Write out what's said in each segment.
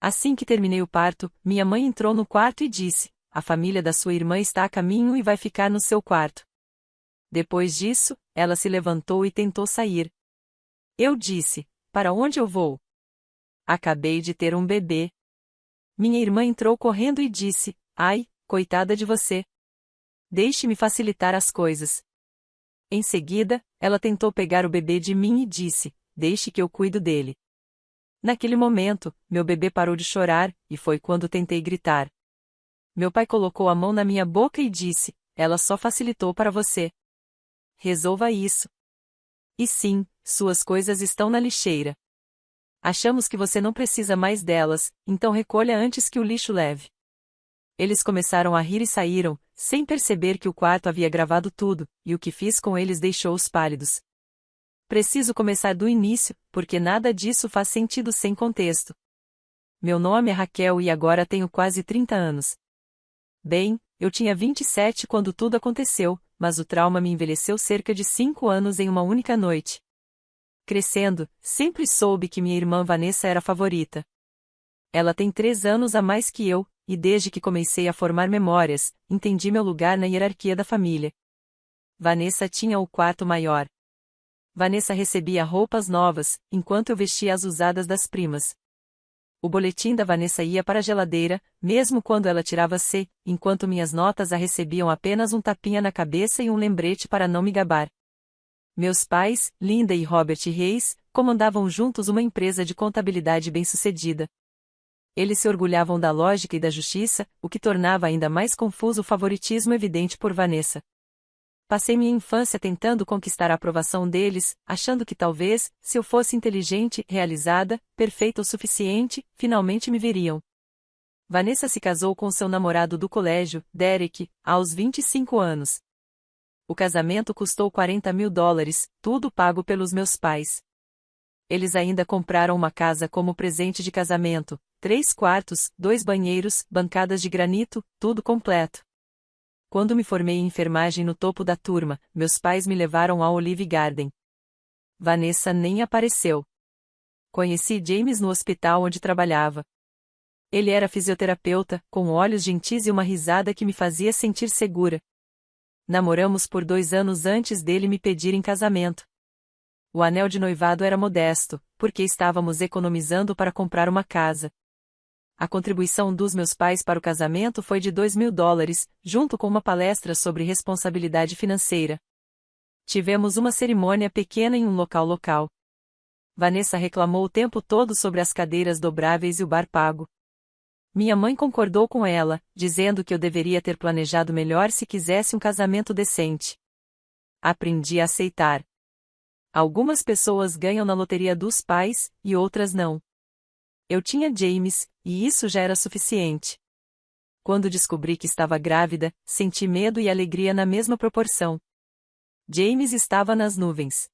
Assim que terminei o parto, minha mãe entrou no quarto e disse: "A família da sua irmã está a caminho e vai ficar no seu quarto." Depois disso, ela se levantou e tentou sair. Eu disse: "Para onde eu vou? Acabei de ter um bebê." Minha irmã entrou correndo e disse: "Ai, coitada de você. Deixe-me facilitar as coisas." Em seguida, ela tentou pegar o bebê de mim e disse: "Deixe que eu cuido dele." Naquele momento, meu bebê parou de chorar, e foi quando tentei gritar. Meu pai colocou a mão na minha boca e disse: "Ela só facilitou para você. Resolva isso." E sim, suas coisas estão na lixeira. Achamos que você não precisa mais delas, então recolha antes que o lixo leve. Eles começaram a rir e saíram, sem perceber que o quarto havia gravado tudo, e o que fiz com eles deixou-os pálidos. Preciso começar do início, porque nada disso faz sentido sem contexto. Meu nome é Raquel e agora tenho quase 30 anos. Bem, eu tinha 27 quando tudo aconteceu, mas o trauma me envelheceu cerca de 5 anos em uma única noite. Crescendo, sempre soube que minha irmã Vanessa era a favorita. Ela tem 3 anos a mais que eu, e desde que comecei a formar memórias, entendi meu lugar na hierarquia da família. Vanessa tinha o quarto maior. Vanessa recebia roupas novas, enquanto eu vestia as usadas das primas. O boletim da Vanessa ia para a geladeira, mesmo quando ela tirava C, enquanto minhas notas a recebiam apenas um tapinha na cabeça e um lembrete para não me gabar. Meus pais, Linda e Robert Reis, comandavam juntos uma empresa de contabilidade bem-sucedida. Eles se orgulhavam da lógica e da justiça, o que tornava ainda mais confuso o favoritismo evidente por Vanessa. Passei minha infância tentando conquistar a aprovação deles, achando que talvez, se eu fosse inteligente, realizada, perfeita o suficiente, finalmente me veriam. Vanessa se casou com seu namorado do colégio, Derek, aos 25 anos. O casamento custou $40.000, tudo pago pelos meus pais. Eles ainda compraram uma casa como presente de casamento, 3 quartos, 2 banheiros, bancadas de granito, tudo completo. Quando me formei em enfermagem no topo da turma, meus pais me levaram ao Olive Garden. Vanessa nem apareceu. Conheci James no hospital onde trabalhava. Ele era fisioterapeuta, com olhos gentis e uma risada que me fazia sentir segura. Namoramos por 2 anos antes dele me pedir em casamento. O anel de noivado era modesto, porque estávamos economizando para comprar uma casa. A contribuição dos meus pais para o casamento foi de $2.000, junto com uma palestra sobre responsabilidade financeira. Tivemos uma cerimônia pequena em um local. Vanessa reclamou o tempo todo sobre as cadeiras dobráveis e o bar pago. Minha mãe concordou com ela, dizendo que eu deveria ter planejado melhor se quisesse um casamento decente. Aprendi a aceitar. Algumas pessoas ganham na loteria dos pais, e outras não. Eu tinha James, e isso já era suficiente. Quando descobri que estava grávida, senti medo e alegria na mesma proporção. James estava nas nuvens.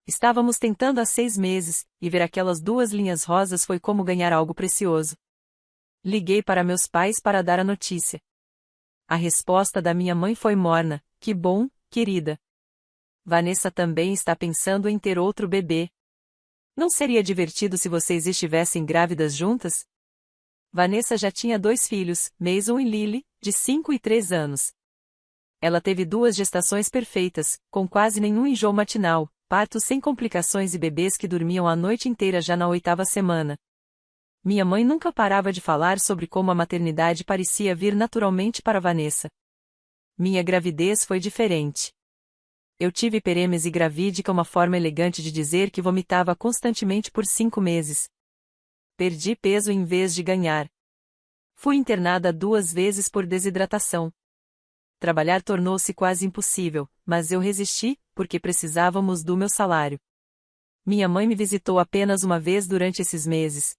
Estávamos tentando há 6 meses, e ver aquelas 2 linhas rosas foi como ganhar algo precioso. Liguei para meus pais para dar a notícia. A resposta da minha mãe foi morna: "Que bom, querida. Vanessa também está pensando em ter outro bebê. Não seria divertido se vocês estivessem grávidas juntas?" Vanessa já tinha 2 filhos, Mason e Lily, de 5 e 3 anos. Ela teve 2 gestações perfeitas, com quase nenhum enjoo matinal, partos sem complicações e bebês que dormiam a noite inteira já na 8ª semana. Minha mãe nunca parava de falar sobre como a maternidade parecia vir naturalmente para Vanessa. Minha gravidez foi diferente. Eu tive perêmese gravídica, uma forma elegante de dizer que vomitava constantemente por 5 meses. Perdi peso em vez de ganhar. Fui internada 2 vezes por desidratação. Trabalhar tornou-se quase impossível, mas eu resisti, porque precisávamos do meu salário. Minha mãe me visitou apenas uma vez durante esses meses.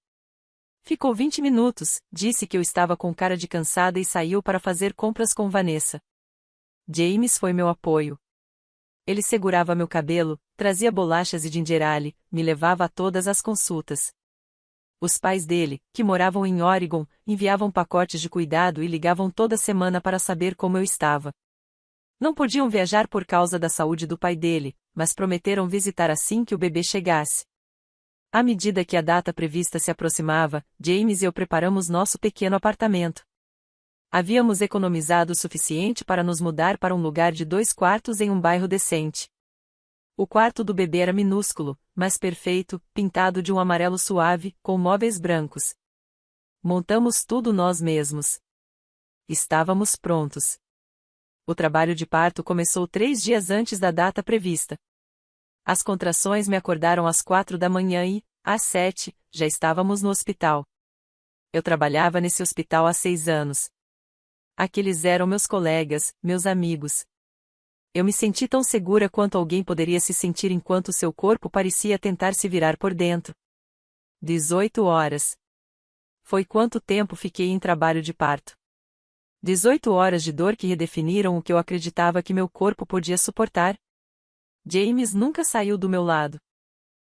Ficou 20 minutos, disse que eu estava com cara de cansada e saiu para fazer compras com Vanessa. James foi meu apoio. Ele segurava meu cabelo, trazia bolachas e ginger ale, me levava a todas as consultas. Os pais dele, que moravam em Oregon, enviavam pacotes de cuidado e ligavam toda semana para saber como eu estava. Não podiam viajar por causa da saúde do pai dele, mas prometeram visitar assim que o bebê chegasse. À medida que a data prevista se aproximava, James e eu preparamos nosso pequeno apartamento. Havíamos economizado o suficiente para nos mudar para um lugar de 2 quartos em um bairro decente. O quarto do bebê era minúsculo, mas perfeito, pintado de um amarelo suave, com móveis brancos. Montamos tudo nós mesmos. Estávamos prontos. O trabalho de parto começou 3 dias antes da data prevista. As contrações me acordaram às 4 da manhã e, às 7, já estávamos no hospital. Eu trabalhava nesse hospital há 6 anos. Aqueles eram meus colegas, meus amigos. Eu me senti tão segura quanto alguém poderia se sentir enquanto seu corpo parecia tentar se virar por dentro. 18 horas. Foi quanto tempo fiquei em trabalho de parto. 18 horas de dor que redefiniram o que eu acreditava que meu corpo podia suportar. James nunca saiu do meu lado.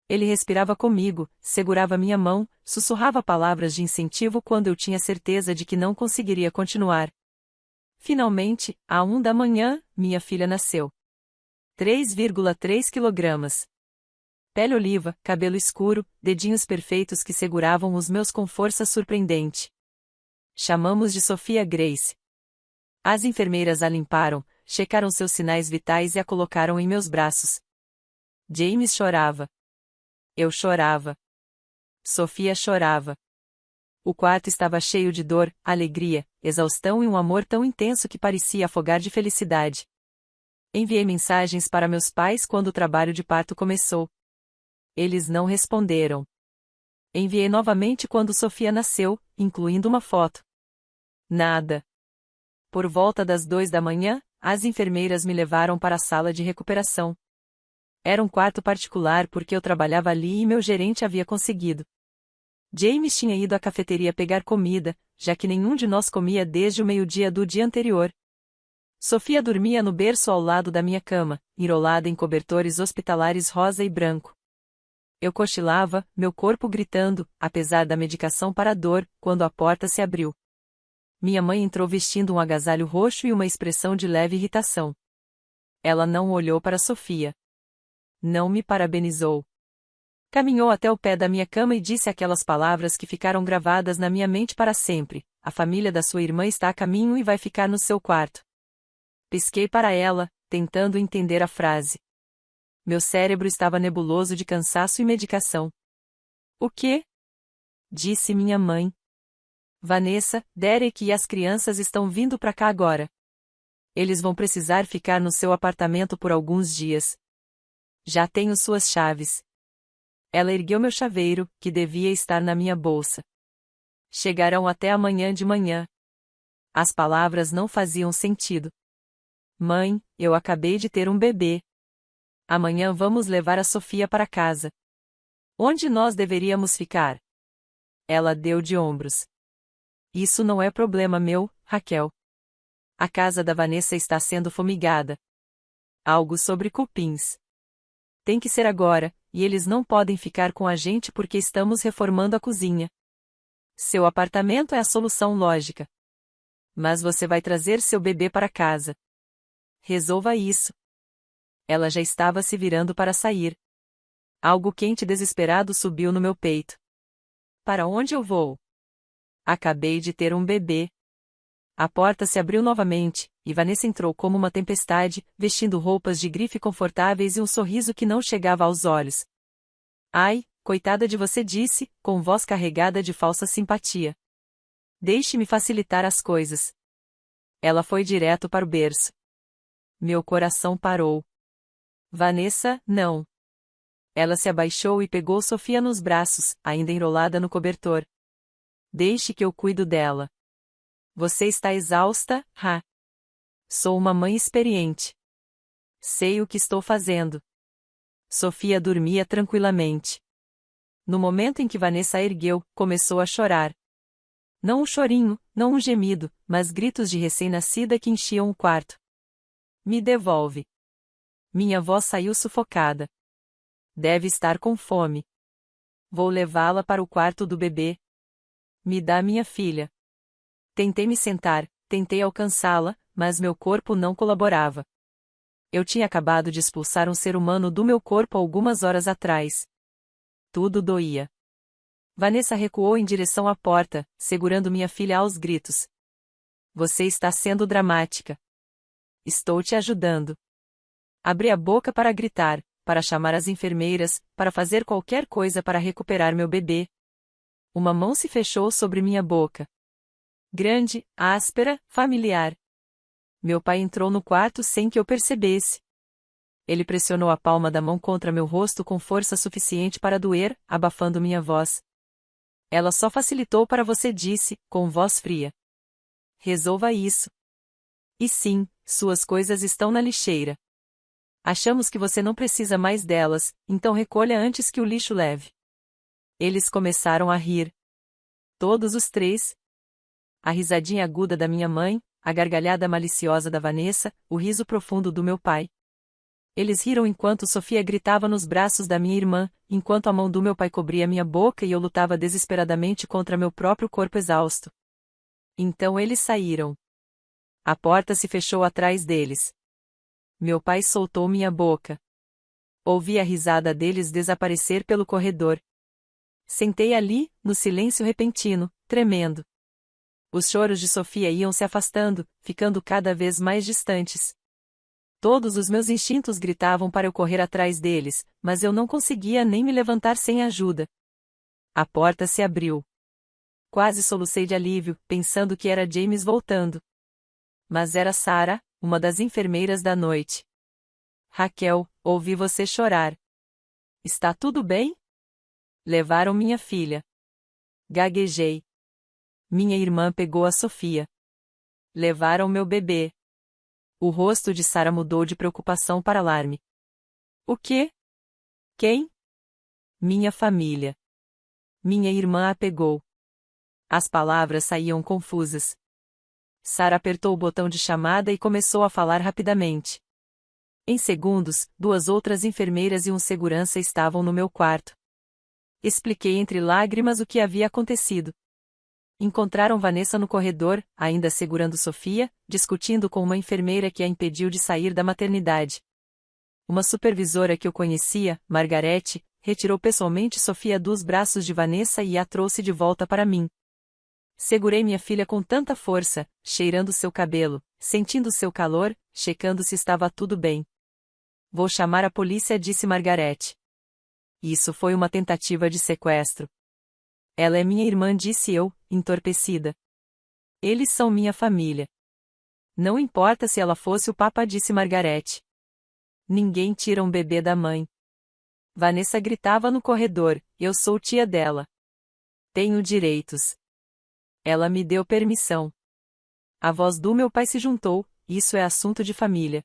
Ele respirava comigo, segurava minha mão, sussurrava palavras de incentivo quando eu tinha certeza de que não conseguiria continuar. Finalmente, à 1 da manhã, minha filha nasceu. 3,3 quilogramas. Pele oliva, cabelo escuro, dedinhos perfeitos que seguravam os meus com força surpreendente. Chamamos de Sophia Grace. As enfermeiras a limparam, checaram seus sinais vitais e a colocaram em meus braços. James chorava. Eu chorava. Sophia chorava. O quarto estava cheio de dor, alegria, exaustão e um amor tão intenso que parecia afogar de felicidade. Enviei mensagens para meus pais quando o trabalho de parto começou. Eles não responderam. Enviei novamente quando Sophia nasceu, incluindo uma foto. Nada. Por volta das 2 da manhã, as enfermeiras me levaram para a sala de recuperação. Era um quarto particular porque eu trabalhava ali e meu gerente havia conseguido. James tinha ido à cafeteria pegar comida, já que nenhum de nós comia desde o meio-dia do dia anterior. Sophia dormia no berço ao lado da minha cama, enrolada em cobertores hospitalares rosa e branco. Eu cochilava, meu corpo gritando, apesar da medicação para a dor, quando a porta se abriu. Minha mãe entrou vestindo um agasalho roxo e uma expressão de leve irritação. Ela não olhou para Sophia. Não me parabenizou. Caminhou até o pé da minha cama e disse aquelas palavras que ficaram gravadas na minha mente para sempre: a família da sua irmã está a caminho e vai ficar no seu quarto. Pisquei para ela, tentando entender a frase. Meu cérebro estava nebuloso de cansaço e medicação. O quê? Disse minha mãe. Vanessa, Derek e as crianças estão vindo para cá agora. Eles vão precisar ficar no seu apartamento por alguns dias. Já tenho suas chaves. Ela ergueu meu chaveiro, que devia estar na minha bolsa. Chegarão até amanhã de manhã. As palavras não faziam sentido. Mãe, eu acabei de ter um bebê. Amanhã vamos levar a Sophia para casa. Onde nós deveríamos ficar? Ela deu de ombros. Isso não é problema meu, Raquel. A casa da Vanessa está sendo fumigada. Algo sobre cupins. Tem que ser agora, e eles não podem ficar com a gente porque estamos reformando a cozinha. Seu apartamento é a solução lógica. Mas você vai trazer seu bebê para casa. Resolva isso. Ela já estava se virando para sair. Algo quente e desesperado subiu no meu peito. Para onde eu vou? Acabei de ter um bebê. A porta se abriu novamente, e Vanessa entrou como uma tempestade, vestindo roupas de grife confortáveis e um sorriso que não chegava aos olhos. Ai, coitada de você, disse, com voz carregada de falsa simpatia. Deixe-me facilitar as coisas. Ela foi direto para o berço. Meu coração parou. Vanessa, não. Ela se abaixou e pegou Sophia nos braços, ainda enrolada no cobertor. Deixe que eu cuido dela. Você está exausta, Ha? Sou uma mãe experiente. Sei o que estou fazendo. Sophia dormia tranquilamente. No momento em que Vanessa a ergueu, começou a chorar. Não um chorinho, não um gemido, mas gritos de recém-nascida que enchiam o quarto. Me devolve. Minha voz saiu sufocada. Deve estar com fome. Vou levá-la para o quarto do bebê. Me dá minha filha. Tentei me sentar, tentei alcançá-la, mas meu corpo não colaborava. Eu tinha acabado de expulsar um ser humano do meu corpo algumas horas atrás. Tudo doía. Vanessa recuou em direção à porta, segurando minha filha aos gritos. Você está sendo dramática. Estou te ajudando. Abri a boca para gritar, para chamar as enfermeiras, para fazer qualquer coisa para recuperar meu bebê. Uma mão se fechou sobre minha boca. Grande, áspera, familiar. Meu pai entrou no quarto sem que eu percebesse. Ele pressionou a palma da mão contra meu rosto com força suficiente para doer, abafando minha voz. Ela só facilitou para você, disse, com voz fria. Resolva isso. E sim, suas coisas estão na lixeira. Achamos que você não precisa mais delas, então recolha antes que o lixo leve. Eles começaram a rir. Todos os três. A risadinha aguda da minha mãe, a gargalhada maliciosa da Vanessa, o riso profundo do meu pai. Eles riram enquanto Sofia gritava nos braços da minha irmã, enquanto a mão do meu pai cobria minha boca e eu lutava desesperadamente contra meu próprio corpo exausto. Então eles saíram. A porta se fechou atrás deles. Meu pai soltou minha boca. Ouvi a risada deles desaparecer pelo corredor. Sentei ali, no silêncio repentino, tremendo. Os choros de Sofia iam se afastando, ficando cada vez mais distantes. Todos os meus instintos gritavam para eu correr atrás deles, mas eu não conseguia nem me levantar sem ajuda. A porta se abriu. Quase solucei de alívio, pensando que era James voltando. Mas era Sarah, uma das enfermeiras da noite. Raquel, ouvi você chorar. Está tudo bem? Levaram minha filha. Gaguejei. Minha irmã pegou a Sofia. Levaram meu bebê. O rosto de Sarah mudou de preocupação para alarme. O quê? Quem? Minha família. Minha irmã a pegou. As palavras saíam confusas. Sarah apertou o botão de chamada e começou a falar rapidamente. Em segundos, 2 outras enfermeiras e um segurança estavam no meu quarto. Expliquei entre lágrimas o que havia acontecido. Encontraram Vanessa no corredor, ainda segurando Sofia, discutindo com uma enfermeira que a impediu de sair da maternidade. Uma supervisora que eu conhecia, Margarete, retirou pessoalmente Sofia dos braços de Vanessa e a trouxe de volta para mim. Segurei minha filha com tanta força, cheirando seu cabelo, sentindo seu calor, checando se estava tudo bem. Vou chamar a polícia, disse Margarete. Isso foi uma tentativa de sequestro. Ela é minha irmã, disse eu, entorpecida. Eles são minha família. Não importa se ela fosse o papa, disse Margarete. Ninguém tira um bebê da mãe. Vanessa gritava no corredor, eu sou tia dela. Tenho direitos. Ela me deu permissão. A voz do meu pai se juntou, isso é assunto de família.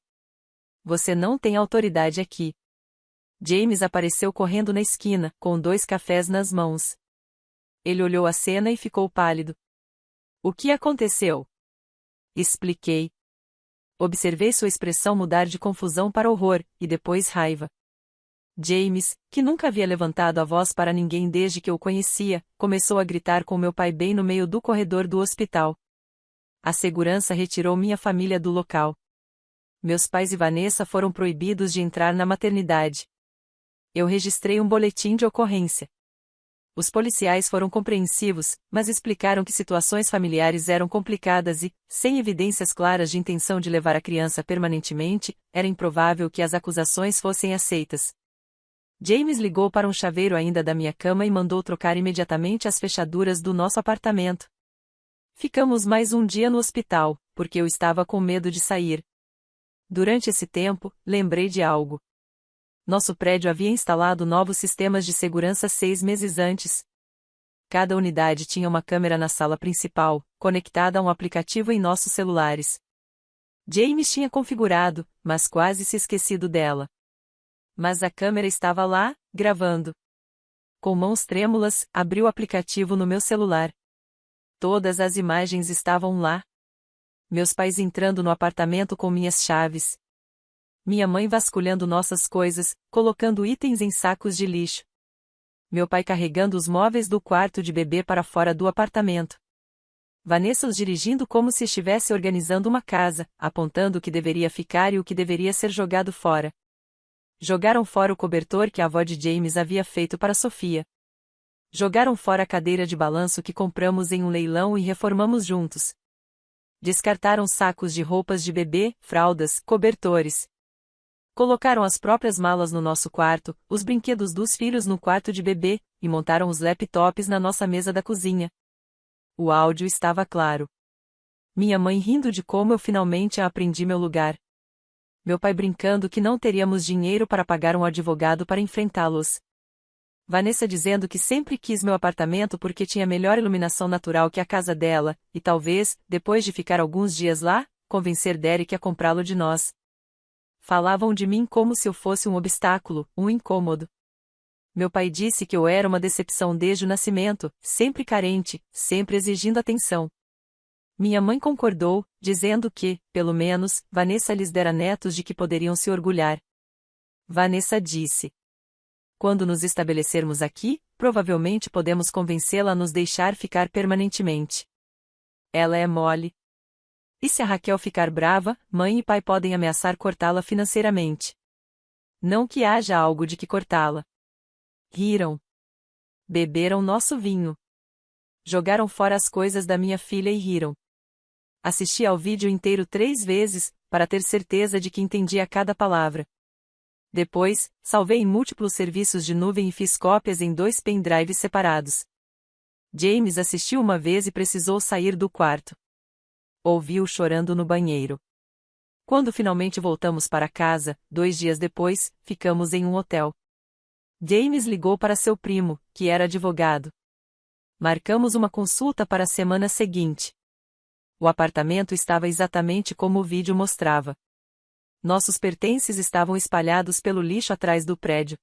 Você não tem autoridade aqui. James apareceu correndo na esquina, com 2 cafés nas mãos. Ele olhou a cena e ficou pálido. O que aconteceu? Expliquei. Observei sua expressão mudar de confusão para horror, e depois raiva. James, que nunca havia levantado a voz para ninguém desde que eu o conhecia, começou a gritar com meu pai bem no meio do corredor do hospital. A segurança retirou minha família do local. Meus pais e Vanessa foram proibidos de entrar na maternidade. Eu registrei um boletim de ocorrência. Os policiais foram compreensivos, mas explicaram que situações familiares eram complicadas e, sem evidências claras de intenção de levar a criança permanentemente, era improvável que as acusações fossem aceitas. James ligou para um chaveiro ainda da minha cama e mandou trocar imediatamente as fechaduras do nosso apartamento. Ficamos mais um dia no hospital, porque eu estava com medo de sair. Durante esse tempo, lembrei de algo. Nosso prédio havia instalado novos sistemas de segurança 6 meses antes. Cada unidade tinha uma câmera na sala principal, conectada a um aplicativo em nossos celulares. James tinha configurado, mas quase se esquecido dela. Mas a câmera estava lá, gravando. Com mãos trêmulas, abri o aplicativo no meu celular. Todas as imagens estavam lá. Meus pais entrando no apartamento com minhas chaves. Minha mãe vasculhando nossas coisas, colocando itens em sacos de lixo. Meu pai carregando os móveis do quarto de bebê para fora do apartamento. Vanessa os dirigindo como se estivesse organizando uma casa, apontando o que deveria ficar e o que deveria ser jogado fora. Jogaram fora o cobertor que a avó de James havia feito para Sofia. Jogaram fora a cadeira de balanço que compramos em um leilão e reformamos juntos. Descartaram sacos de roupas de bebê, fraldas, cobertores. Colocaram as próprias malas no nosso quarto, os brinquedos dos filhos no quarto de bebê, e montaram os laptops na nossa mesa da cozinha. O áudio estava claro. Minha mãe rindo de como eu finalmente aprendi meu lugar. Meu pai brincando que não teríamos dinheiro para pagar um advogado para enfrentá-los. Vanessa dizendo que sempre quis meu apartamento porque tinha melhor iluminação natural que a casa dela, e talvez, depois de ficar alguns dias lá, convencer Derek a comprá-lo de nós. Falavam de mim como se eu fosse um obstáculo, um incômodo. Meu pai disse que eu era uma decepção desde o nascimento, sempre carente, sempre exigindo atenção. Minha mãe concordou, dizendo que, pelo menos, Vanessa lhes dera netos de que poderiam se orgulhar. Vanessa disse: quando nos estabelecermos aqui, provavelmente podemos convencê-la a nos deixar ficar permanentemente. Ela é mole. E se a Raquel ficar brava, mãe e pai podem ameaçar cortá-la financeiramente. Não que haja algo de que cortá-la. Riram. Beberam nosso vinho. Jogaram fora as coisas da minha filha e riram. Assisti ao vídeo inteiro 3 vezes, para ter certeza de que entendia cada palavra. Depois, salvei em múltiplos serviços de nuvem e fiz cópias em 2 pendrives separados. James assistiu uma vez e precisou sair do quarto. Ouvi-o chorando no banheiro. Quando finalmente voltamos para casa, 2 dias depois, ficamos em um hotel. James ligou para seu primo, que era advogado. Marcamos uma consulta para a semana seguinte. O apartamento estava exatamente como o vídeo mostrava. Nossos pertences estavam espalhados pelo lixo atrás do prédio.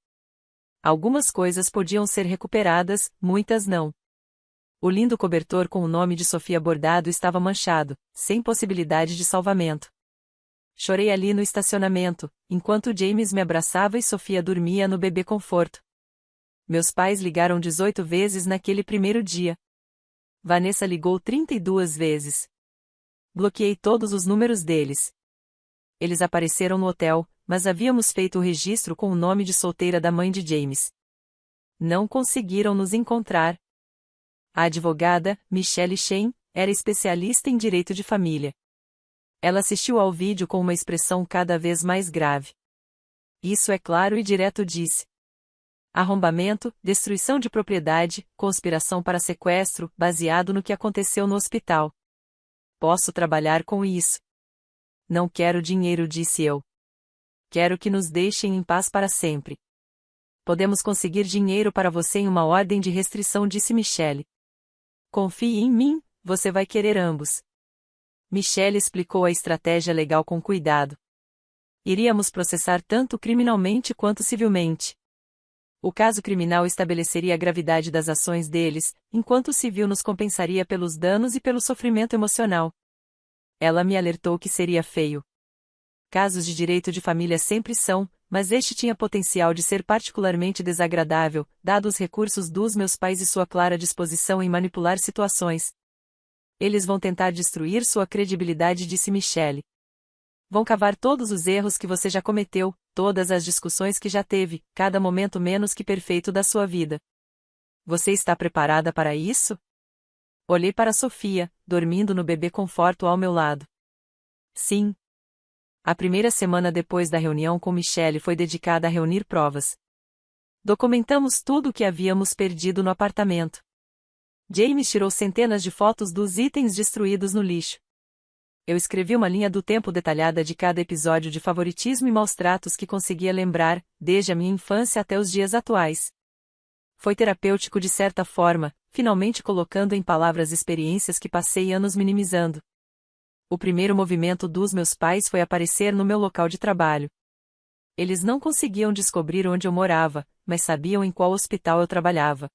Algumas coisas podiam ser recuperadas, muitas não. O lindo cobertor com o nome de Sofia bordado estava manchado, sem possibilidade de salvamento. Chorei ali no estacionamento, enquanto James me abraçava e Sofia dormia no bebê conforto. Meus pais ligaram 18 vezes naquele primeiro dia. Vanessa ligou 32 vezes. Bloqueei todos os números deles. Eles apareceram no hotel, mas havíamos feito o registro com o nome de solteira da mãe de James. Não conseguiram nos encontrar. A advogada, Michelle Shen, era especialista em direito de família. Ela assistiu ao vídeo com uma expressão cada vez mais grave. Isso é claro e direto, disse. Arrombamento, destruição de propriedade, conspiração para sequestro, baseado no que aconteceu no hospital. Posso trabalhar com isso. Não quero dinheiro, disse eu. Quero que nos deixem em paz para sempre. Podemos conseguir dinheiro para você em uma ordem de restrição, disse Michelle. Confie em mim, você vai querer ambos. Michelle explicou a estratégia legal com cuidado. Iríamos processar tanto criminalmente quanto civilmente. O caso criminal estabeleceria a gravidade das ações deles, enquanto o civil nos compensaria pelos danos e pelo sofrimento emocional. Ela me alertou que seria feio. Casos de direito de família sempre são, mas este tinha potencial de ser particularmente desagradável, dado os recursos dos meus pais e sua clara disposição em manipular situações. Eles vão tentar destruir sua credibilidade, disse Michelle. Vão cavar todos os erros que você já cometeu, todas as discussões que já teve, cada momento menos que perfeito da sua vida. Você está preparada para isso? Olhei para Sofia, dormindo no bebê conforto ao meu lado. Sim. A primeira semana depois da reunião com Michelle foi dedicada a reunir provas. Documentamos tudo o que havíamos perdido no apartamento. James tirou centenas de fotos dos itens destruídos no lixo. Eu escrevi uma linha do tempo detalhada de cada episódio de favoritismo e maus-tratos que conseguia lembrar, desde a minha infância até os dias atuais. Foi terapêutico de certa forma, finalmente colocando em palavras experiências que passei anos minimizando. O primeiro movimento dos meus pais foi aparecer no meu local de trabalho. Eles não conseguiam descobrir onde eu morava, mas sabiam em qual hospital eu trabalhava.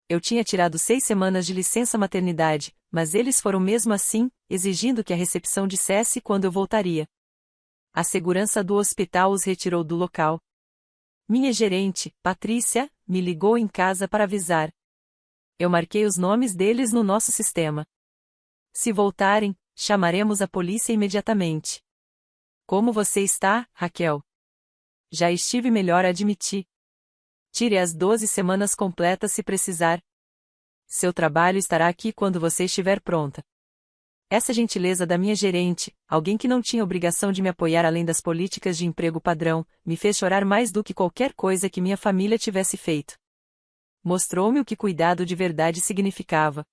Eu tinha tirado 6 semanas de licença maternidade, mas eles foram mesmo assim, exigindo que a recepção dissesse quando eu voltaria. A segurança do hospital os retirou do local. Minha gerente, Patrícia, me ligou em casa para avisar. Eu marquei os nomes deles no nosso sistema. Se voltarem, chamaremos a polícia imediatamente. Como você está, Raquel? Já estive melhor, admiti. Tire as 12 semanas completas se precisar. Seu trabalho estará aqui quando você estiver pronta. Essa gentileza da minha gerente, alguém que não tinha obrigação de me apoiar além das políticas de emprego padrão, me fez chorar mais do que qualquer coisa que minha família tivesse feito. Mostrou-me o que cuidado de verdade significava.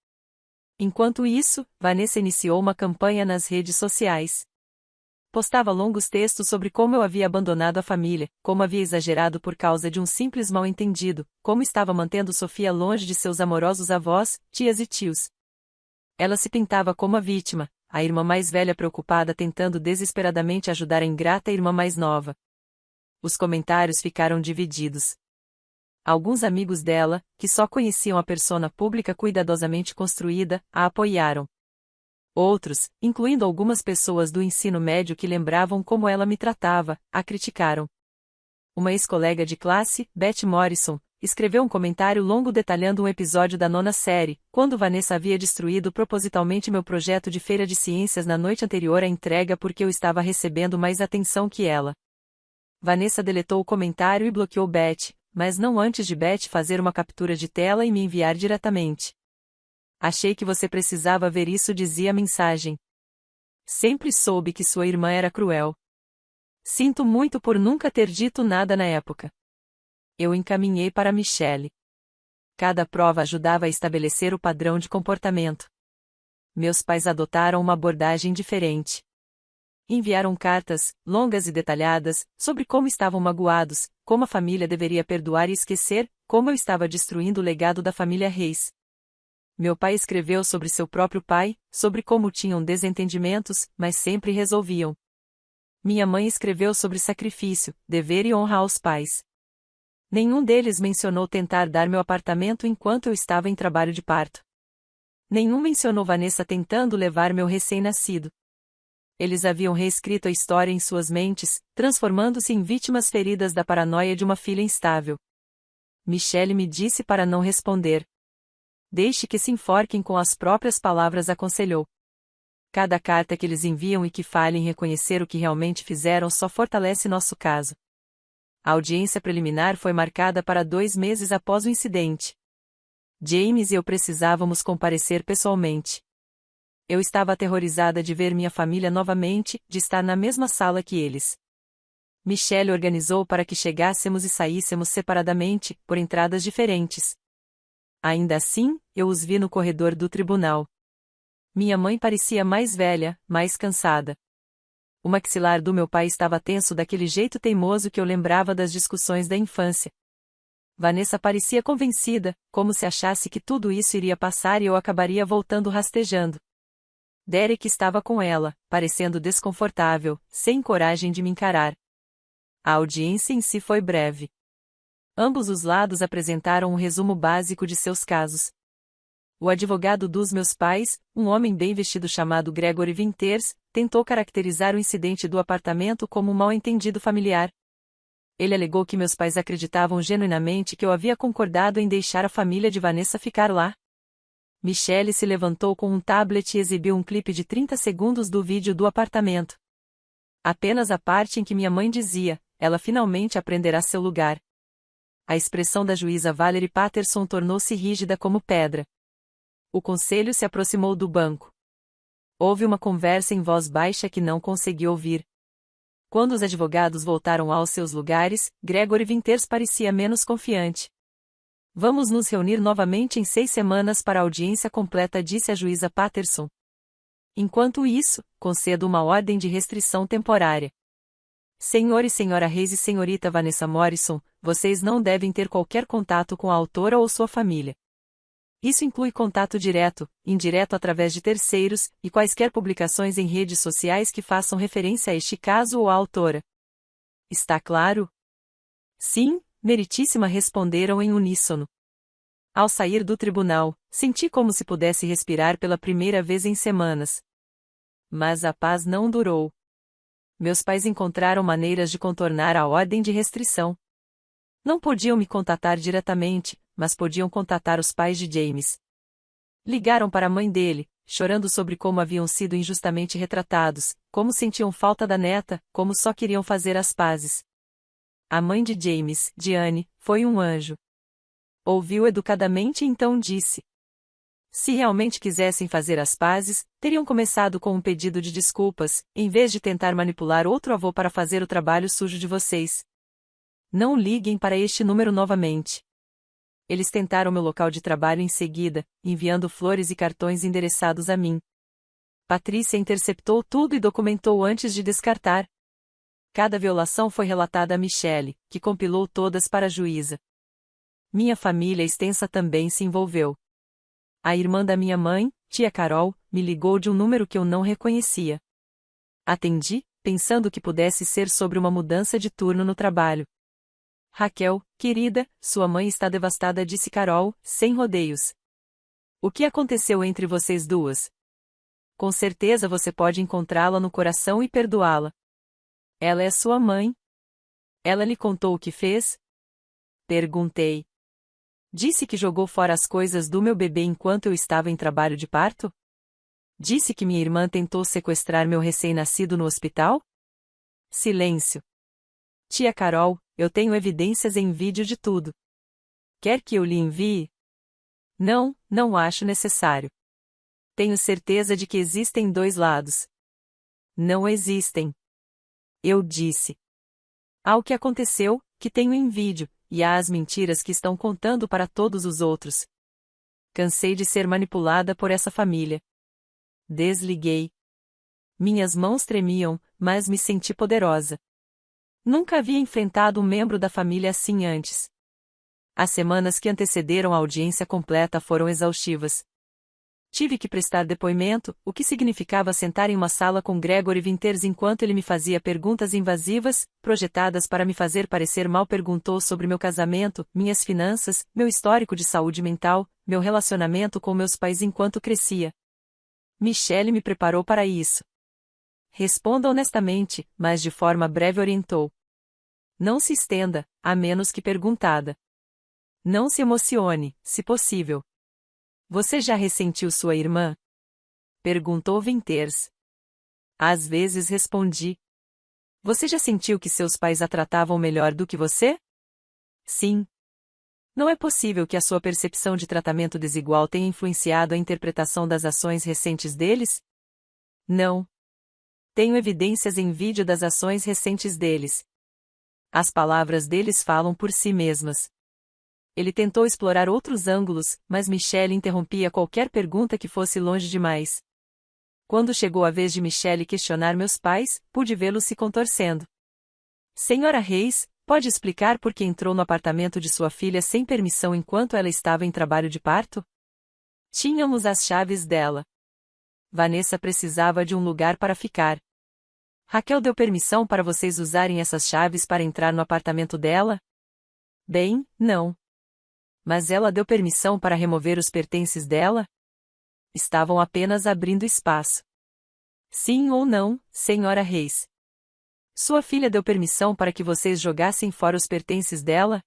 Enquanto isso, Vanessa iniciou uma campanha nas redes sociais. Postava longos textos sobre como eu havia abandonado a família, como havia exagerado por causa de um simples mal-entendido, como estava mantendo Sofia longe de seus amorosos avós, tias e tios. Ela se pintava como a vítima, a irmã mais velha preocupada tentando desesperadamente ajudar a ingrata irmã mais nova. Os comentários ficaram divididos. Alguns amigos dela, que só conheciam a persona pública cuidadosamente construída, a apoiaram. Outros, incluindo algumas pessoas do ensino médio que lembravam como ela me tratava, a criticaram. Uma ex-colega de classe, Beth Morrison, escreveu um comentário longo detalhando um episódio da 9ª série, quando Vanessa havia destruído propositalmente meu projeto de feira de ciências na noite anterior à entrega porque eu estava recebendo mais atenção que ela. Vanessa deletou o comentário e bloqueou Beth, mas não antes de Beth fazer uma captura de tela e me enviar diretamente. Achei que você precisava ver isso, dizia a mensagem. Sempre soube que sua irmã era cruel. Sinto muito por nunca ter dito nada na época. Eu encaminhei para Michelle. Cada prova ajudava a estabelecer o padrão de comportamento. Meus pais adotaram uma abordagem diferente. Enviaram cartas, longas e detalhadas, sobre como estavam magoados, como a família deveria perdoar e esquecer, como eu estava destruindo o legado da família Reis. Meu pai escreveu sobre seu próprio pai, sobre como tinham desentendimentos, mas sempre resolviam. Minha mãe escreveu sobre sacrifício, dever e honra aos pais. Nenhum deles mencionou tentar dar meu apartamento enquanto eu estava em trabalho de parto. Nenhum mencionou Vanessa tentando levar meu recém-nascido. Eles haviam reescrito a história em suas mentes, transformando-se em vítimas feridas da paranoia de uma filha instável. Michelle me disse para não responder. Deixe que se enforquem com as próprias palavras, aconselhou. Cada carta que eles enviam e que falhem em reconhecer o que realmente fizeram só fortalece nosso caso. A audiência preliminar foi marcada para 2 meses após o incidente. James e eu precisávamos comparecer pessoalmente. Eu estava aterrorizada de ver minha família novamente, de estar na mesma sala que eles. Michelle organizou para que chegássemos e saíssemos separadamente, por entradas diferentes. Ainda assim, eu os vi no corredor do tribunal. Minha mãe parecia mais velha, mais cansada. O maxilar do meu pai estava tenso daquele jeito teimoso que eu lembrava das discussões da infância. Vanessa parecia convencida, como se achasse que tudo isso iria passar e eu acabaria voltando rastejando. Derek estava com ela, parecendo desconfortável, sem coragem de me encarar. A audiência em si foi breve. Ambos os lados apresentaram um resumo básico de seus casos. O advogado dos meus pais, um homem bem vestido chamado Gregory Winters, tentou caracterizar o incidente do apartamento como um mal-entendido familiar. Ele alegou que meus pais acreditavam genuinamente que eu havia concordado em deixar a família de Vanessa ficar lá. Michelle se levantou com um tablet e exibiu um clipe de 30 segundos do vídeo do apartamento. Apenas a parte em que minha mãe dizia, ela finalmente aprenderá seu lugar. A expressão da juíza Valerie Patterson tornou-se rígida como pedra. O conselho se aproximou do banco. Houve uma conversa em voz baixa que não consegui ouvir. Quando os advogados voltaram aos seus lugares, Gregory Winters parecia menos confiante. Vamos nos reunir novamente em 6 semanas para a audiência completa, disse a juíza Patterson. Enquanto isso, concedo uma ordem de restrição temporária. Senhor e senhora Reis e senhorita Vanessa Morrison, vocês não devem ter qualquer contato com a autora ou sua família. Isso inclui contato direto, indireto através de terceiros, e quaisquer publicações em redes sociais que façam referência a este caso ou à autora. Está claro? Sim, meritíssima, responderam em uníssono. Ao sair do tribunal, senti como se pudesse respirar pela primeira vez em semanas. Mas a paz não durou. Meus pais encontraram maneiras de contornar a ordem de restrição. Não podiam me contatar diretamente, mas podiam contatar os pais de James. Ligaram para a mãe dele, chorando sobre como haviam sido injustamente retratados, como sentiam falta da neta, como só queriam fazer as pazes. A mãe de James, Diane, foi um anjo. Ouviu educadamente e então disse: se realmente quisessem fazer as pazes, teriam começado com um pedido de desculpas, em vez de tentar manipular outro avô para fazer o trabalho sujo de vocês. Não liguem para este número novamente. Eles tentaram meu local de trabalho em seguida, enviando flores e cartões endereçados a mim. Patrícia interceptou tudo e documentou antes de descartar. Cada violação foi relatada a Michelle, que compilou todas para a juíza. Minha família extensa também se envolveu. A irmã da minha mãe, tia Carol, me ligou de um número que eu não reconhecia. Atendi, pensando que pudesse ser sobre uma mudança de turno no trabalho. Raquel, querida, sua mãe está devastada, disse Carol, sem rodeios. O que aconteceu entre vocês duas? Com certeza você pode encontrá-la no coração e perdoá-la. Ela é sua mãe. Ela lhe contou o que fez? Perguntei. Disse que jogou fora as coisas do meu bebê enquanto eu estava em trabalho de parto? Disse que minha irmã tentou sequestrar meu recém-nascido no hospital? Silêncio. Tia Carol, eu tenho evidências em vídeo de tudo. Quer que eu lhe envie? Não, não acho necessário. Tenho certeza de que existem dois lados. Não existem. Eu disse. Há o que aconteceu, que tenho em vídeo, e há as mentiras que estão contando para todos os outros. Cansei de ser manipulada por essa família. Desliguei. Minhas mãos tremiam, mas me senti poderosa. Nunca havia enfrentado um membro da família assim antes. As semanas que antecederam a audiência completa foram exaustivas. Tive que prestar depoimento, o que significava sentar em uma sala com Gregory Winters enquanto ele me fazia perguntas invasivas, projetadas para me fazer parecer mal. Perguntou sobre meu casamento, minhas finanças, meu histórico de saúde mental, meu relacionamento com meus pais enquanto crescia. Michelle me preparou para isso. Responda honestamente, mas de forma breve orientou. Não se estenda, a menos que perguntada. Não se emocione, se possível. Você já ressentiu sua irmã? Perguntou Winters. Às vezes respondi. Você já sentiu que seus pais a tratavam melhor do que você? Sim. Não é possível que a sua percepção de tratamento desigual tenha influenciado a interpretação das ações recentes deles? Não. Tenho evidências em vídeo das ações recentes deles. As palavras deles falam por si mesmas. Ele tentou explorar outros ângulos, mas Michelle interrompia qualquer pergunta que fosse longe demais. Quando chegou a vez de Michelle questionar meus pais, pude vê-los se contorcendo. Senhora Reis, pode explicar por que entrou no apartamento de sua filha sem permissão enquanto ela estava em trabalho de parto? Tínhamos as chaves dela. Vanessa precisava de um lugar para ficar. Raquel deu permissão para vocês usarem essas chaves para entrar no apartamento dela? Bem, não. Mas ela deu permissão para remover os pertences dela? Estavam apenas abrindo espaço. Sim ou não, senhora Reis? Sua filha deu permissão para que vocês jogassem fora os pertences dela?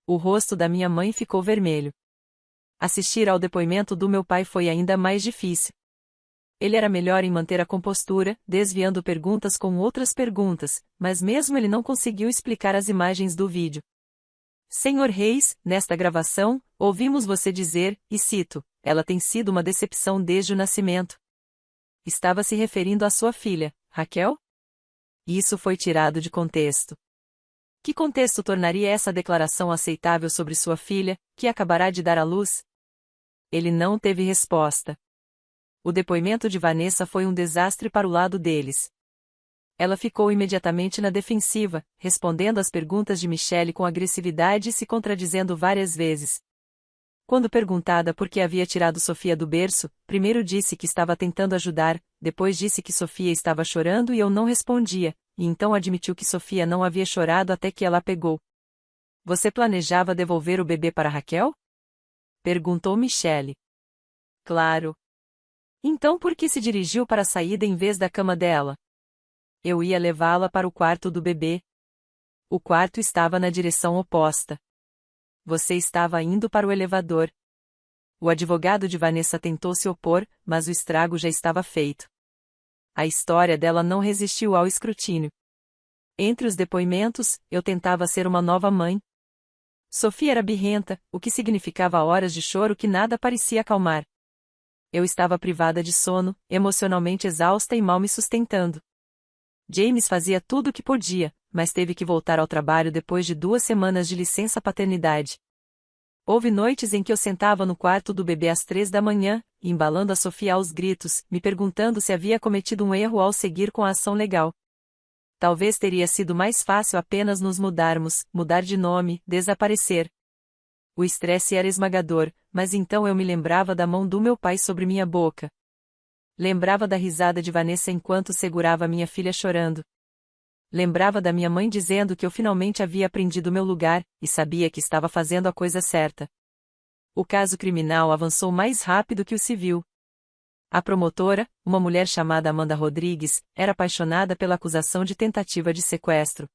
O rosto da minha mãe ficou vermelho. Assistir ao depoimento do meu pai foi ainda mais difícil. Ele era melhor em manter a compostura, desviando perguntas com outras perguntas, mas mesmo ele não conseguiu explicar as imagens do vídeo. Senhor Reis, nesta gravação, ouvimos você dizer, e cito, ela tem sido uma decepção desde o nascimento. Estava se referindo à sua filha, Raquel? Isso foi tirado de contexto. Que contexto tornaria essa declaração aceitável sobre sua filha, que acabará de dar à luz? Ele não teve resposta. O depoimento de Vanessa foi um desastre para o lado deles. Ela ficou imediatamente na defensiva, respondendo às perguntas de Michelle com agressividade e se contradizendo várias vezes. Quando perguntada por que havia tirado Sofia do berço, primeiro disse que estava tentando ajudar, depois disse que Sofia estava chorando e eu não respondia, e então admitiu que Sofia não havia chorado até que ela a pegou. Você planejava devolver o bebê para Raquel? Perguntou Michelle. Claro. Então por que se dirigiu para a saída em vez da cama dela? Eu ia levá-la para o quarto do bebê. O quarto estava na direção oposta. Você estava indo para o elevador. O advogado de Vanessa tentou se opor, mas o estrago já estava feito. A história dela não resistiu ao escrutínio. Entre os depoimentos, eu tentava ser uma nova mãe. Sofia era birrenta, o que significava horas de choro que nada parecia acalmar. Eu estava privada de sono, emocionalmente exausta e mal me sustentando. James fazia tudo o que podia, mas teve que voltar ao trabalho depois de 2 semanas de licença paternidade. Houve noites em que eu sentava no quarto do bebê às 3 da manhã, embalando a Sofia aos gritos, me perguntando se havia cometido um erro ao seguir com a ação legal. Talvez teria sido mais fácil apenas nos mudarmos, mudar de nome, desaparecer. O estresse era esmagador, mas então eu me lembrava da mão do meu pai sobre minha boca. Lembrava da risada de Vanessa enquanto segurava minha filha chorando. Lembrava da minha mãe dizendo que eu finalmente havia aprendido meu lugar, e sabia que estava fazendo a coisa certa. O caso criminal avançou mais rápido que o civil. A promotora, uma mulher chamada Amanda Rodrigues, era apaixonada pela acusação de tentativa de sequestro.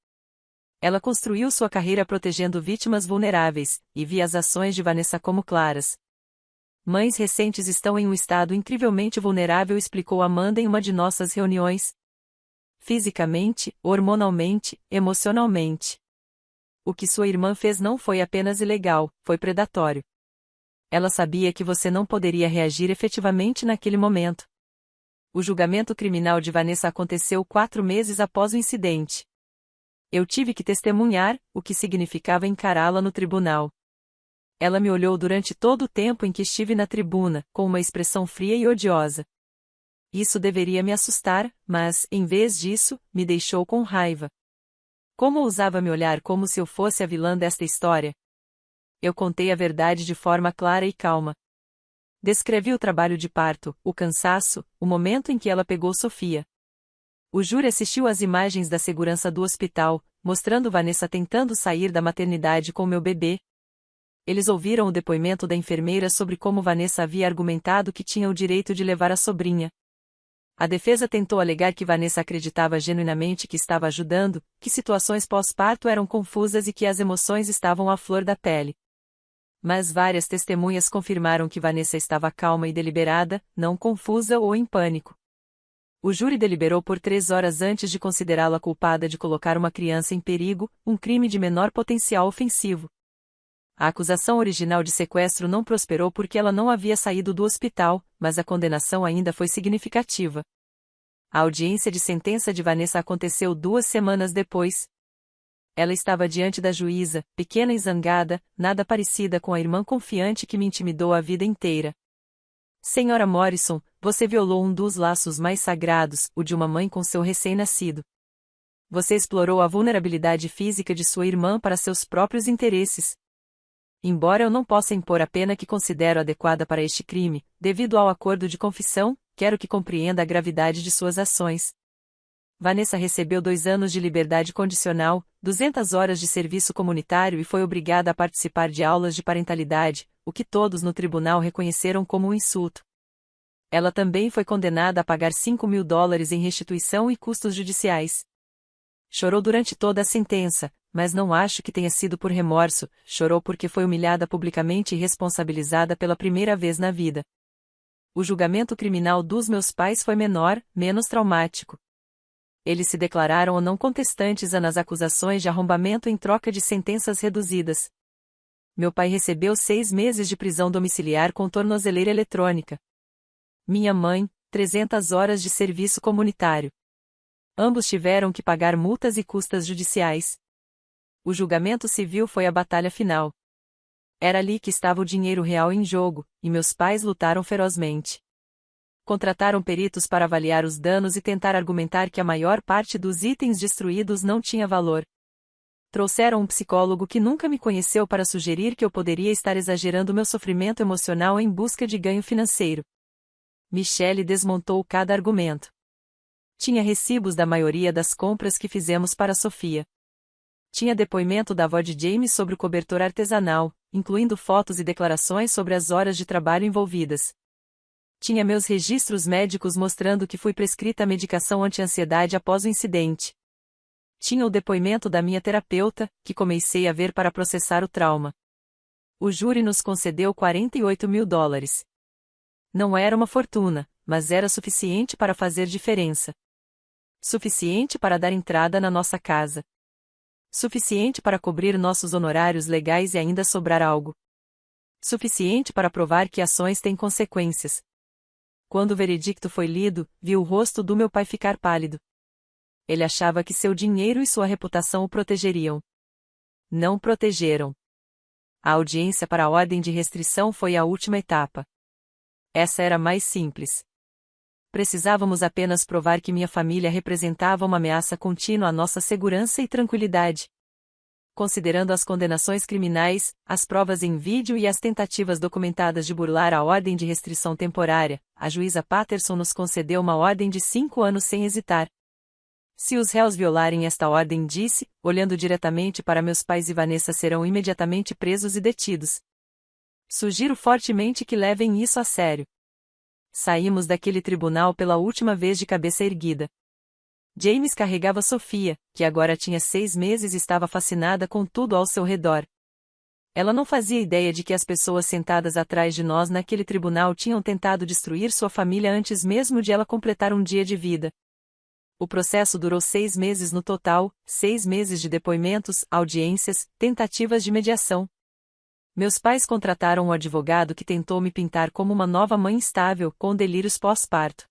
Ela construiu sua carreira protegendo vítimas vulneráveis, e via as ações de Vanessa como claras. Mães recentes estão em um estado incrivelmente vulnerável, explicou Amanda em uma de nossas reuniões. Fisicamente, hormonalmente, emocionalmente. O que sua irmã fez não foi apenas ilegal, foi predatório. Ela sabia que você não poderia reagir efetivamente naquele momento. O julgamento criminal de Vanessa aconteceu 4 meses após o incidente. Eu tive que testemunhar, o que significava encará-la no tribunal. Ela me olhou durante todo o tempo em que estive na tribuna, com uma expressão fria e odiosa. Isso deveria me assustar, mas, em vez disso, me deixou com raiva. Como ousava me olhar como se eu fosse a vilã desta história? Eu contei a verdade de forma clara e calma. Descrevi o trabalho de parto, o cansaço, o momento em que ela pegou Sofia. O júri assistiu às imagens da segurança do hospital, mostrando Vanessa tentando sair da maternidade com meu bebê. Eles ouviram o depoimento da enfermeira sobre como Vanessa havia argumentado que tinha o direito de levar a sobrinha. A defesa tentou alegar que Vanessa acreditava genuinamente que estava ajudando, que situações pós-parto eram confusas e que as emoções estavam à flor da pele. Mas várias testemunhas confirmaram que Vanessa estava calma e deliberada, não confusa ou em pânico. O júri deliberou por 3 horas antes de considerá-la culpada de colocar uma criança em perigo, um crime de menor potencial ofensivo. A acusação original de sequestro não prosperou porque ela não havia saído do hospital, mas a condenação ainda foi significativa. A audiência de sentença de Vanessa aconteceu 2 semanas depois. Ela estava diante da juíza, pequena e zangada, nada parecida com a irmã confiante que me intimidou a vida inteira. Senhora Morrison, você violou um dos laços mais sagrados, o de uma mãe com seu recém-nascido. Você explorou a vulnerabilidade física de sua irmã para seus próprios interesses. Embora eu não possa impor a pena que considero adequada para este crime, devido ao acordo de confissão, quero que compreenda a gravidade de suas ações. Vanessa recebeu 2 anos de liberdade condicional, 200 horas de serviço comunitário e foi obrigada a participar de aulas de parentalidade, o que todos no tribunal reconheceram como um insulto. Ela também foi condenada a pagar $5.000 em restituição e custos judiciais. Chorou durante toda a sentença, mas não acho que tenha sido por remorso, chorou porque foi humilhada publicamente e responsabilizada pela primeira vez na vida. O julgamento criminal dos meus pais foi menor, menos traumático. Eles se declararam não contestantes nas acusações de arrombamento em troca de sentenças reduzidas. Meu pai recebeu 6 meses de prisão domiciliar com tornozeleira eletrônica. Minha mãe, 300 horas de serviço comunitário. Ambos tiveram que pagar multas e custas judiciais. O julgamento civil foi a batalha final. Era ali que estava o dinheiro real em jogo, e meus pais lutaram ferozmente. Contrataram peritos para avaliar os danos e tentar argumentar que a maior parte dos itens destruídos não tinha valor. Trouxeram um psicólogo que nunca me conheceu para sugerir que eu poderia estar exagerando meu sofrimento emocional em busca de ganho financeiro. Michelle desmontou cada argumento. Tinha recibos da maioria das compras que fizemos para Sofia. Tinha depoimento da avó de James sobre o cobertor artesanal, incluindo fotos e declarações sobre as horas de trabalho envolvidas. Tinha meus registros médicos mostrando que fui prescrita a medicação anti-ansiedade após o incidente. Tinha o depoimento da minha terapeuta, que comecei a ver para processar o trauma. O júri nos concedeu $48.000. Não era uma fortuna, mas era suficiente para fazer diferença. Suficiente para dar entrada na nossa casa. Suficiente para cobrir nossos honorários legais e ainda sobrar algo. Suficiente para provar que ações têm consequências. Quando o veredicto foi lido, vi o rosto do meu pai ficar pálido. Ele achava que seu dinheiro e sua reputação o protegeriam. Não protegeram. A audiência para a ordem de restrição foi a última etapa. Essa era mais simples. Precisávamos apenas provar que minha família representava uma ameaça contínua à nossa segurança e tranquilidade. Considerando as condenações criminais, as provas em vídeo e as tentativas documentadas de burlar a ordem de restrição temporária, a juíza Patterson nos concedeu uma ordem de 5 anos sem hesitar. Se os réus violarem esta ordem, disse, olhando diretamente para meus pais e Vanessa, serão imediatamente presos e detidos. Sugiro fortemente que levem isso a sério. Saímos daquele tribunal pela última vez de cabeça erguida. James carregava Sofia, que agora tinha 6 meses e estava fascinada com tudo ao seu redor. Ela não fazia ideia de que as pessoas sentadas atrás de nós naquele tribunal tinham tentado destruir sua família antes mesmo de ela completar um dia de vida. O processo durou 6 meses no total, 6 meses de depoimentos, audiências, tentativas de mediação. Meus pais contrataram um advogado que tentou me pintar como uma nova mãe instável, com delírios pós-parto.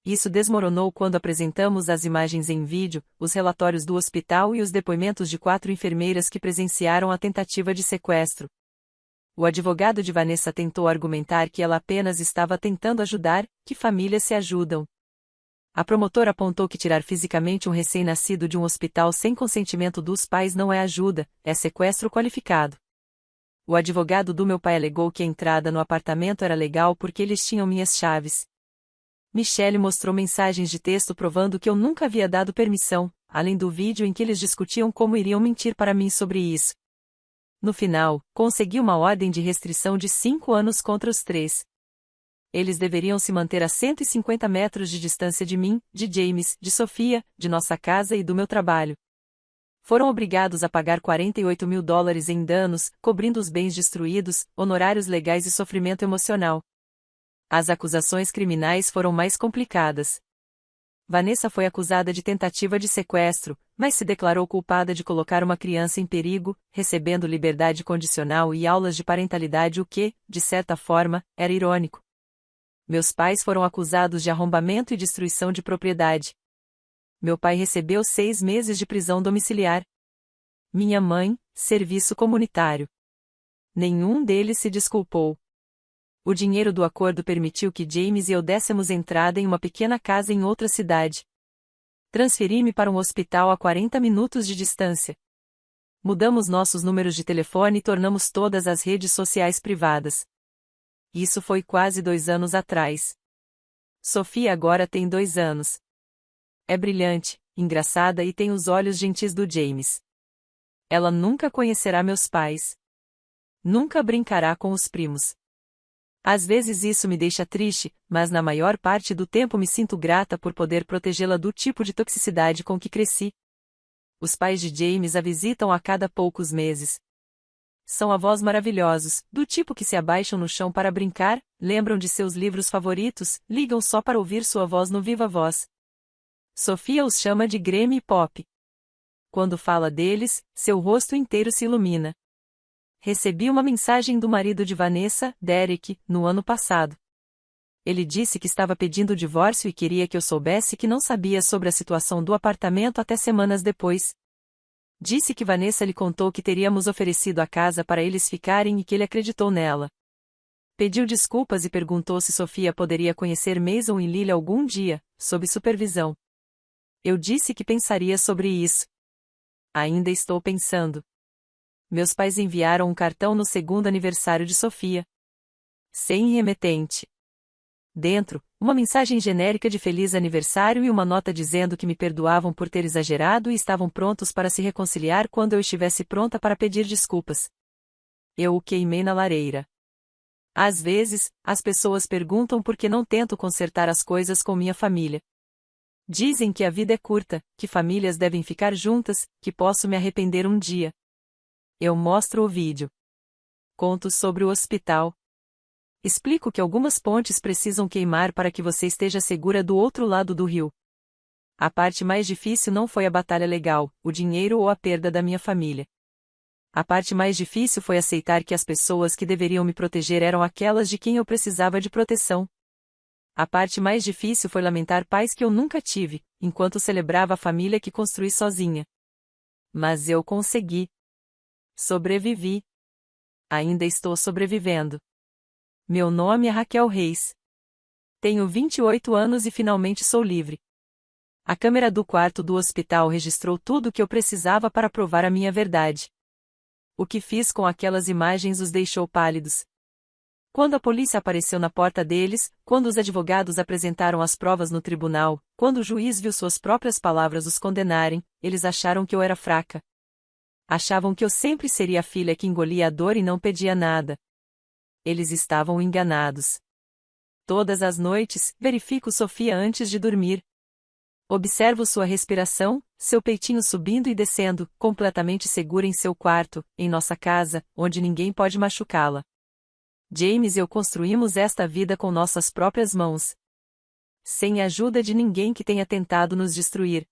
Isso desmoronou quando apresentamos as imagens em vídeo, os relatórios do hospital e os depoimentos de 4 enfermeiras que presenciaram a tentativa de sequestro. O advogado de Vanessa tentou argumentar que ela apenas estava tentando ajudar, que famílias se ajudam. A promotora apontou que tirar fisicamente um recém-nascido de um hospital sem consentimento dos pais não é ajuda, é sequestro qualificado. O advogado do meu pai alegou que a entrada no apartamento era legal porque eles tinham minhas chaves. Michelle mostrou mensagens de texto provando que eu nunca havia dado permissão, além do vídeo em que eles discutiam como iriam mentir para mim sobre isso. No final, consegui uma ordem de restrição de 5 anos contra os 3. Eles deveriam se manter a 150 metros de distância de mim, de James, de Sofia, de nossa casa e do meu trabalho. Foram obrigados a pagar $48 mil em danos, cobrindo os bens destruídos, honorários legais e sofrimento emocional. As acusações criminais foram mais complicadas. Vanessa foi acusada de tentativa de sequestro, mas se declarou culpada de colocar uma criança em perigo, recebendo liberdade condicional e aulas de parentalidade, o que, de certa forma, era irônico. Meus pais foram acusados de arrombamento e destruição de propriedade. Meu pai recebeu 6 meses de prisão domiciliar. Minha mãe, serviço comunitário. Nenhum deles se desculpou. O dinheiro do acordo permitiu que James e eu dessemos entrada em uma pequena casa em outra cidade. Transferi-me para um hospital a 40 minutos de distância. Mudamos nossos números de telefone e tornamos todas as redes sociais privadas. Isso foi quase 2 anos atrás. Sofia agora tem 2 anos. É brilhante, engraçada e tem os olhos gentis do James. Ela nunca conhecerá meus pais. Nunca brincará com os primos. Às vezes isso me deixa triste, mas na maior parte do tempo me sinto grata por poder protegê-la do tipo de toxicidade com que cresci. Os pais de James a visitam a cada poucos meses. São avós maravilhosos, do tipo que se abaixam no chão para brincar, lembram de seus livros favoritos, ligam só para ouvir sua voz no viva voz. Sofia os chama de Grammy e Pop. Quando fala deles, seu rosto inteiro se ilumina. Recebi uma mensagem do marido de Vanessa, Derek, no ano passado. Ele disse que estava pedindo o divórcio e queria que eu soubesse que não sabia sobre a situação do apartamento até semanas depois. Disse que Vanessa lhe contou que teríamos oferecido a casa para eles ficarem e que ele acreditou nela. Pediu desculpas e perguntou se Sofia poderia conhecer Mason e Lily algum dia, sob supervisão. Eu disse que pensaria sobre isso. Ainda estou pensando. Meus pais enviaram um cartão no 2º aniversário de Sofia. Sem remetente. Dentro, uma mensagem genérica de feliz aniversário e uma nota dizendo que me perdoavam por ter exagerado e estavam prontos para se reconciliar quando eu estivesse pronta para pedir desculpas. Eu o queimei na lareira. Às vezes, as pessoas perguntam por que não tento consertar as coisas com minha família. Dizem que a vida é curta, que famílias devem ficar juntas, que posso me arrepender um dia. Eu mostro o vídeo. Conto sobre o hospital. Explico que algumas pontes precisam queimar para que você esteja segura do outro lado do rio. A parte mais difícil não foi a batalha legal, o dinheiro ou a perda da minha família. A parte mais difícil foi aceitar que as pessoas que deveriam me proteger eram aquelas de quem eu precisava de proteção. A parte mais difícil foi lamentar pais que eu nunca tive, enquanto celebrava a família que construí sozinha. Mas eu consegui. Sobrevivi. Ainda estou sobrevivendo. Meu nome é Raquel Reis. Tenho 28 anos e finalmente sou livre. A câmera do quarto do hospital registrou tudo o que eu precisava para provar a minha verdade. O que fiz com aquelas imagens os deixou pálidos. Quando a polícia apareceu na porta deles, quando os advogados apresentaram as provas no tribunal, quando o juiz viu suas próprias palavras os condenarem, eles acharam que eu era fraca. Achavam que eu sempre seria a filha que engolia a dor e não pedia nada. Eles estavam enganados. Todas as noites, verifico Sofia antes de dormir. Observo sua respiração, seu peitinho subindo e descendo, completamente segura em seu quarto, em nossa casa, onde ninguém pode machucá-la. James e eu construímos esta vida com nossas próprias mãos. Sem a ajuda de ninguém que tenha tentado nos destruir.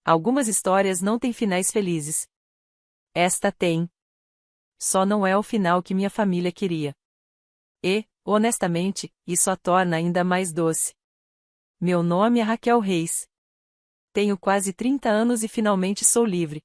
Algumas histórias não têm finais felizes. Esta tem. Só não é o final que minha família queria. E, honestamente, isso a torna ainda mais doce. Meu nome é Raquel Reis. Tenho quase 30 anos e finalmente sou livre.